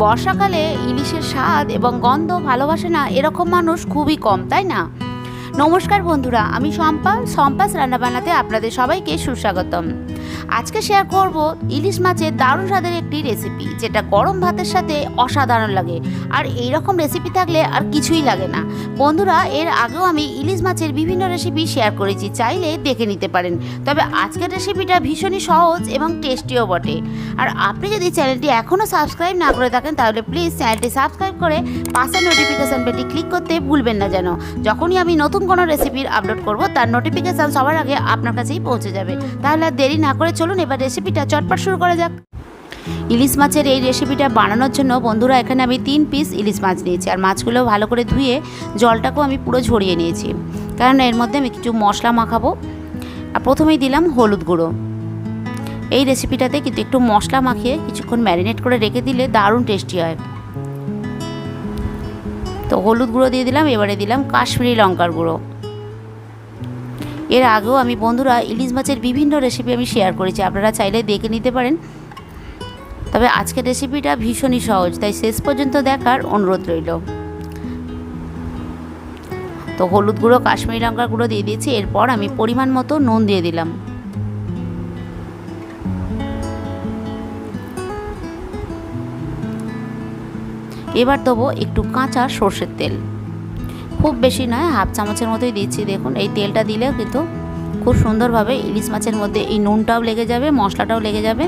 বর্ষাকালে ইলিশের স্বাদ এবং গন্ধ ভালোবাসে না এরকম মানুষ খুবই কম, তাই না? নমস্কার বন্ধুরা, আমি সম্পাস রান্নাবান্নাতে আপনাদের সবাইকে সুস্বাগতম। আজকে শেয়ার করব ইলিশ মাছের দারুণ স্বাদের একটি রেসিপি, যেটা গরম ভাতের সাথে অসাধারণ লাগে। আর এই রকম রেসিপি থাকলে আর কিছুই লাগে না। বন্ধুরা, এর আগেও আমি ইলিশ মাছের বিভিন্ন রেসিপি শেয়ার করেছি, চাইলে দেখে নিতে পারেন। তবে আজকের রেসিপিটা ভীষণই সহজ এবং টেস্টিও বটে। আর আপনি যদি চ্যানেলটি এখনও সাবস্ক্রাইব না করে থাকেন, তাহলে প্লিজ চ্যানেলটি সাবস্ক্রাইব করে পাশের নোটিফিকেশান বেলটি ক্লিক করতে ভুলবেন না, যেন যখনই আমি নতুন কোনো রেসিপির আপলোড করব তার নোটিফিকেশান সবার আগে আপনার কাছেই পৌঁছে যাবে। তাহলে আর দেরি না করে চলুন এবার রেসিপিটা চটপট শুরু করা যাক। ইলিশ মাছের এই রেসিপিটা বানানোর জন্য বন্ধুরা, এখানে আমি 3 পিস ইলিশ মাছ নিয়েছি। আর মাছগুলো ভালো করে ধুয়ে জলটাকেও আমি পুরো ঝরিয়ে নিয়েছি, কারণ এর মধ্যে আমি কিছু মশলা মাখাবো। আর প্রথমেই দিলাম হলুদ গুঁড়ো। এই রেসিপিটাতে কিন্তু একটু মশলা মাখিয়ে কিছুক্ষণ ম্যারিনেট করে রেখে দিলে দারুণ টেস্টি হয়। তো হলুদ গুঁড়ো দিয়ে দিলাম, এবারে দিলাম কাশ্মীরি লঙ্কার গুঁড়ো। এর আগেও আমি বন্ধুরা ইলিশ মাছের বিভিন্ন রেসিপি আমি শেয়ার করেছি, আপনারা চাইলে দেখে নিতে পারেন। তবে আজকের রেসিপিটা ভীষণই সহজ, তাই শেষ পর্যন্ত দেখার অনুরোধ রইল। তো হলুদ গুঁড়ো, কাশ্মীরি লঙ্কার গুঁড়ো দিয়ে দিয়েছি। এরপর আমি পরিমাণ মতো নুন দিয়ে দিলাম। এবার দেবো একটু কাঁচা সর্ষের তেল, খুব বেশি নয়, হাফ চামচের মতোই দিচ্ছি। দেখুন, এই তেলটা দিলেও কিন্তু খুব সুন্দরভাবে ইলিশ মাছের মধ্যে এই নুনটাও লেগে যাবে, মশলাটাও লেগে যাবে।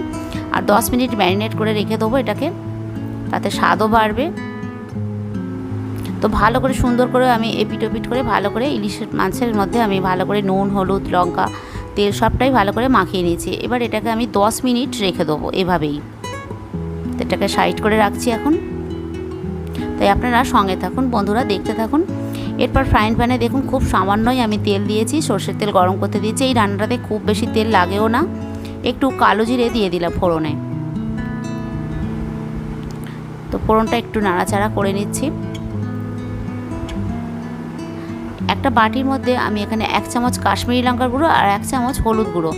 আর 10 মিনিট ম্যারিনেট করে রেখে দেবো এটাকে, তাতে স্বাদও বাড়বে। তো ভালো করে সুন্দর করে আমি এপিট ওপিট করে ভালো করে ইলিশের মাছের মধ্যে আমি ভালো করে নুন, হলুদ, লঙ্কা, তেল সবটাই ভালো করে মাখিয়ে নিয়েছি। এবার এটাকে আমি 10 মিনিট রেখে দেবো এভাবেই। তো এটাকে সাইড করে রাখছি এখন। তাই আপনারা সঙ্গে থাকুন বন্ধুরা, দেখতে থাকুন। এরপর ফ্রাইং প্যানে দেখুন খুব সামান্যই আমি তেল দিয়েছি, সর্ষের তেল গরম করতে দিয়েছি। এই রান্নাটাতে খুব বেশি তেল লাগেও না। একটু কালো জিরে দিয়ে দিলাম ফোড়নে। তো ফোড়নটা একটু নাড়াচাড়া করে নিচ্ছি। একটা বাটির মধ্যে আমি এখানে 1 চামচ কাশ্মীরি লঙ্কার গুঁড়ো আর 1 চামচ হলুদ গুঁড়ো,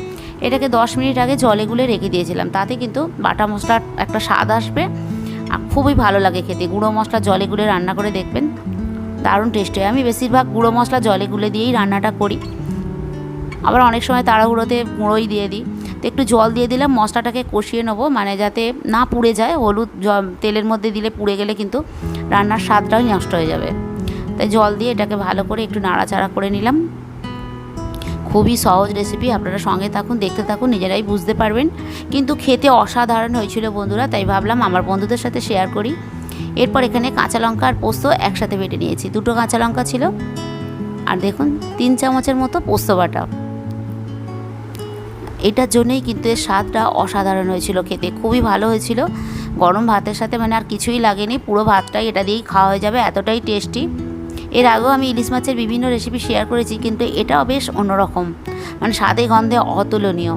এটাকে 10 মিনিট আগে জলে গুলে রেখে দিয়েছিলাম। তাতে কিন্তু বাটা মশলার একটা স্বাদ আসবে, খুবই ভালো লাগে খেতে। গুঁড়ো মশলা জলে গুলে রান্না করে দেখবেন, দারুণ টেস্টি হয়। আমি বেশিরভাগ গুঁড়ো মশলা জলে গুলে দিয়েই রান্নাটা করি, আবার অনেক সময় তাড়াহুড়োতে গুঁড়োই দিয়ে দিই। তো একটু জল দিয়ে দিলাম, মশলাটাকে কষিয়ে নেবো, মানে যাতে না পুড়ে যায়। হলুদ তেলের মধ্যে দিলে পুড়ে গেলে কিন্তু রান্নার স্বাদটাই নষ্ট হয়ে যাবে। তাই জল দিয়ে এটাকে ভালো করে একটু নাড়াচাড়া করে নিলাম। খুবই সহজ রেসিপি, আপনারা সঙ্গে থাকুন, দেখতে থাকুন, নিজেরাই বুঝতে পারবেন। কিন্তু খেতে অসাধারণ হয়েছিল বন্ধুরা, তাই ভাবলাম আমার বন্ধুদের সাথে শেয়ার করি। এরপর এখানে কাঁচা লঙ্কা আর পোস্ত একসাথে বেটে নিয়েছি। 2টো কাঁচা লঙ্কা ছিল। আর দেখুন 3 চামচের মতো পোস্ত বাটা। এটার জন্যই কিন্তু এর স্বাদটা অসাধারণ হয়েছিল, খেতে খুবই ভালো হয়েছিল। গরম ভাতের সাথে মানে আর কিছুই লাগেনি, পুরো ভাতটাই এটা দিয়েই খাওয়া হয়ে যাবে, এতটাই টেস্টি। এর আগেও আমি ইলিশ মাছের বিভিন্ন রেসিপি শেয়ার করেছি, কিন্তু এটাও বেশ অন্যরকম, মানে স্বাদে গন্ধে অতুলনীয়।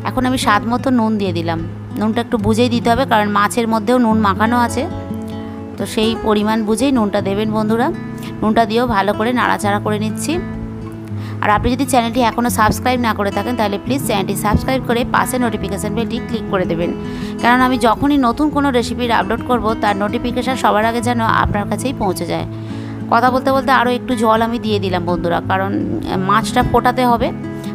এখন আমি স্বাদ মতো নুন দিয়ে দিলাম। নুনটা একটু বুঝেই দিতে হবে, কারণ মাছের মধ্যেও নুন মাখানো আছে। তো সেই পরিমাণ বুঝেই নুনটা দেবেন বন্ধুরা। নুনটা দিয়েও ভালো করে নাড়াচাড়া করে নিচ্ছি। আর আপনি যদি চ্যানেলটি এখনও সাবস্ক্রাইব না করে থাকেন, তাহলে প্লিজ চ্যানেলটি সাবস্ক্রাইব করে পাশে নোটিফিকেশান বেলটি ক্লিক করে দেবেন, কারণ আমি যখনই নতুন কোনো রেসিপির আপলোড করব তার নোটিফিকেশান সবার আগে যেন আপনার কাছেই পৌঁছে যায়। কথা বলতে বলতে আরও একটু জল আমি দিয়ে দিলাম বন্ধুরা, কারণ মাছটা ফোটাতে হবে।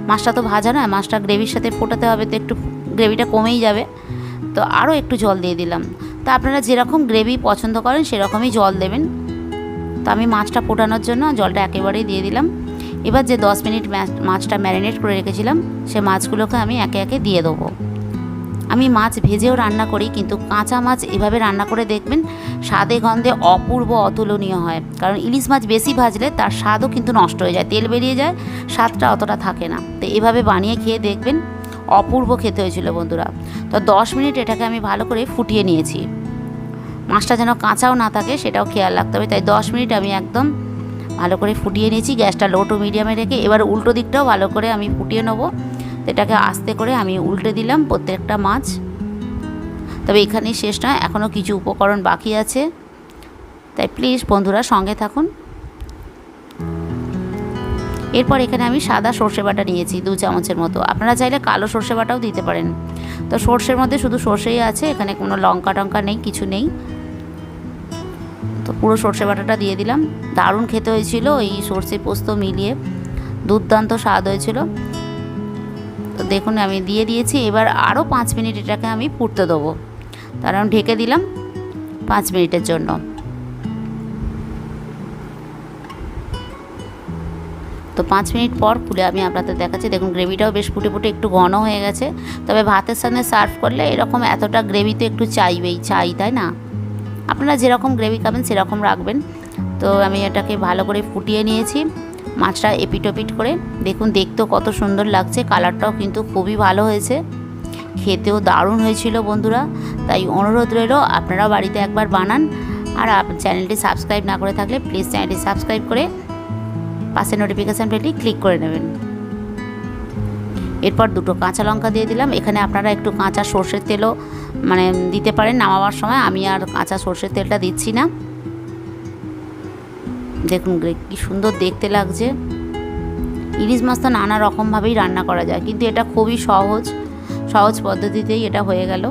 মাছটা তো ভাজা না, মাছটা গ্রেভির সাথে ফোটাতে হবে, তো একটু গ্রেভিটা কমেই যাবে। তো আরও একটু জল দিয়ে দিলাম। তো আপনারা যেরকম গ্রেভি পছন্দ করেন সেরকমই জল দেবেন। তো আমি মাছটা ফোটানোর জন্য জলটা একেবারেই দিয়ে দিলাম। এবার যে 10 মিনিট মাছটা ম্যারিনেট করে রেখেছিলাম, সে মাছগুলোকে আমি একে একে দিয়ে দেবো। আমি মাছ ভেজেও রান্না করি, কিন্তু কাঁচা মাছ এভাবে রান্না করে দেখবেন, স্বাদে গন্ধে অপূর্ব অতুলনীয় হয়। কারণ ইলিশ মাছ বেশি ভাজলে তার স্বাদও কিন্তু নষ্ট হয়ে যায়, তেল বেরিয়ে যায়, স্বাদটা অতটা থাকে না। তো এভাবে বানিয়ে খেয়ে দেখবেন, অপূর্ব খেতে হয়েছিল বন্ধুরা। তো 10 মিনিট এটাকে আমি ভালো করে ফুটিয়ে নিয়েছি। মাছটা যেন কাঁচাও না থাকে সেটাও খেয়াল রাখতে হবে। তাই 10 মিনিট আমি একদম ভালো করে ফুটিয়ে নিয়েছি, গ্যাসটা লো টু মিডিয়ামে রেখে। এবার উল্টো দিকটাও ভালো করে আমি ফুটিয়ে নেবো। এটাকে আস্তে করে আমি উল্টে দিলাম প্রত্যেকটা মাছ। তবে এখানেই শেষ নয়, এখনও কিছু উপকরণ বাকি আছে, তাই প্লিজ বন্ধুরা সঙ্গে থাকুন। এরপর এখানে আমি সাদা সর্ষে বাটা নিয়েছি 2 চামচের মতো, আপনারা চাইলে কালো সর্ষে বাটাও দিতে পারেন। তো সর্ষের মধ্যে শুধু সর্ষেই আছে, এখানে কোনো লঙ্কা টঙ্কা নেই, কিছু নেই। পুরো সর্ষে বাটাটা দিয়ে দিলাম। দারুণ খেতে হয়েছিল, এই সর্ষে পোস্ত মিলিয়ে দুর্দান্ত স্বাদ হয়েছিল। তো দেখুন আমি দিয়ে দিয়েছি। এবার আরও 5 মিনিট এটাকে আমি ফুটতে দেবো। তার আমি ঢেকে দিলাম 5 মিনিটের জন্য। তো 5 মিনিট পর খুলে আমি আপনাদের দেখাচ্ছি। দেখুন গ্রেভিটাও বেশ ফুটে ফুটে একটু ঘন হয়ে গেছে। তবে ভাতের সাথে সার্ভ করলে এরকম এতটা গ্রেভি তো একটু চাইবেই, তাই না? আপনারা যেরকম গ্রেভি খাবেন সেরকম রাখবেন। তো আমি এটাকে ভালো করে ফুটিয়ে নিয়েছি, মাছটা এপিট ওপিট করে। দেখুন দেখতেও কত সুন্দর লাগছে, কালারটাও কিন্তু খুবই ভালো হয়েছে, খেতেও দারুণ হয়েছিল বন্ধুরা। তাই অনুরোধ রইল আপনারাও বাড়িতে একবার বানান। আর চ্যানেলটি সাবস্ক্রাইব না করে থাকলে প্লিজ চ্যানেলটি সাবস্ক্রাইব করে পাশে নোটিফিকেশান বেলটি ক্লিক করে নেবেন। এরপর 2টো কাঁচা লঙ্কা দিয়ে দিলাম। এখানে আপনারা একটু কাঁচা সর্ষের তেলও দিতে পারেন নামাবার সময়। আমি আর কাঁচা সর্ষের তেলটা দিচ্ছি না। দেখুন কি সুন্দর দেখতে লাগছে। ইলিশ মাছ তো নানা রকমভাবেই রান্না করা যায়, কিন্তু এটা খুবই সহজ পদ্ধতিতেই এটা হয়ে গেল।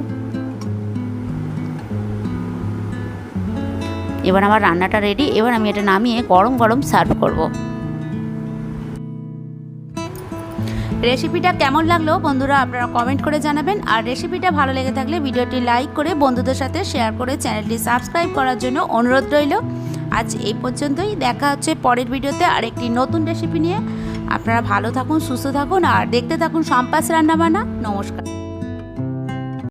এবার আমার রান্নাটা রেডি। এবার আমি এটা নামিয়ে গরম গরম সার্ভ করব। রেসিপিটা কেমন লাগলো বন্ধুরা আপনারা কমেন্ট করে জানাবেন। আর রেসিপিটা ভালো লেগে থাকলে ভিডিওটি লাইক করে বন্ধুদের সাথে শেয়ার করে চ্যানেলটি সাবস্ক্রাইব করার জন্য অনুরোধ রইল। আজ এই পর্যন্তই, দেখা হচ্ছে পরের ভিডিওতে আরেকটি নতুন রেসিপি নিয়ে। আপনারা ভালো থাকুন, সুস্থ থাকুন আর দেখতে থাকুন সম্পাস রান্নাবান্না। নমস্কার।